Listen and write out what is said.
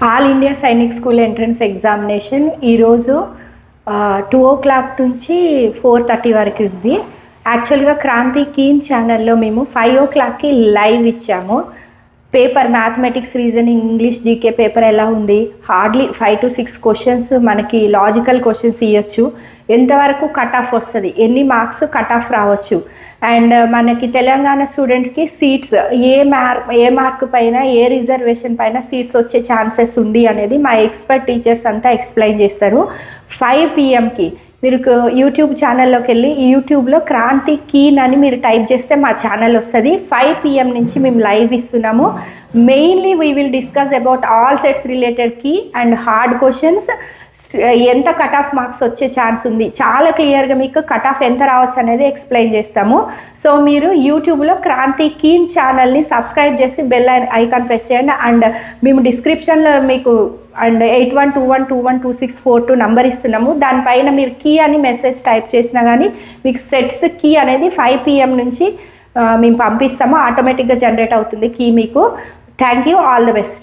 All India Sainik school entrance examination ఈరోజు 2:00 నుంచి 4:30 వరకు ఉంది. యాక్చువల్గా క్రాంతి కీన్ ఛానల్లో మేము 5:00కి లైవ్ ఇచ్చాము. Paper mathematics, reasoning, English, GK paper ఎలా ఉంది, హార్డ్లీ 5 to 6 క్వశ్చన్స్ మనకి లాజికల్ క్వశ్చన్స్ ఇవ్వచ్చు. ఎంతవరకు కట్ ఆఫ్ వస్తుంది, ఎన్ని మార్క్స్ కట్ ఆఫ్ రావచ్చు, అండ్ మనకి తెలంగాణ స్టూడెంట్స్కి సీట్స్ ఏ మార్క్ పైన, ఏ రిజర్వేషన్ పైన సీట్స్ వచ్చే ఛాన్సెస్ ఉంది అనేది మా ఎక్స్పర్ట్ టీచర్స్ అంతా ఎక్స్ప్లెయిన్ చేస్తారు. 5 PM మీరు యూట్యూబ్ ఛానల్లోకి వెళ్ళి యూట్యూబ్లో క్రాంతి కీన్ అని మీరు టైప్ చేస్తే మా ఛానల్ వస్తుంది. 5 PM నుంచి మేము లైవ్ ఇస్తున్నాము. Mainly we will discuss about all sets related key and hard questions, ఎంత కట్ ఆఫ్ మార్క్స్ వచ్చే ఛాన్స్ ఉంది, చాలా క్లియర్గా మీకు కట్ ఆఫ్ ఎంత రావచ్చు అనేది ఎక్స్ప్లెయిన్ చేస్తాము. సో మీరు యూట్యూబ్లో క్రాంతి కీన్ ఛానల్ని సబ్స్క్రైబ్ చేసి బెల్ ఐకాన్ ప్రెస్ చేయండి. అండ్ మేము డిస్క్రిప్షన్లో మీకు అండ్ 8121212642 నంబర్ ఇస్తున్నాము. దానిపైన మీరు కీ అని మెసేజ్ టైప్ చేసినా కానీ మీకు సెట్స్ కీ అనేది 5 PM నుంచి మేము పంపిస్తాము. ఆటోమేటిక్గా జనరేట్ అవుతుంది కీ మీకు. Thank you, all the best.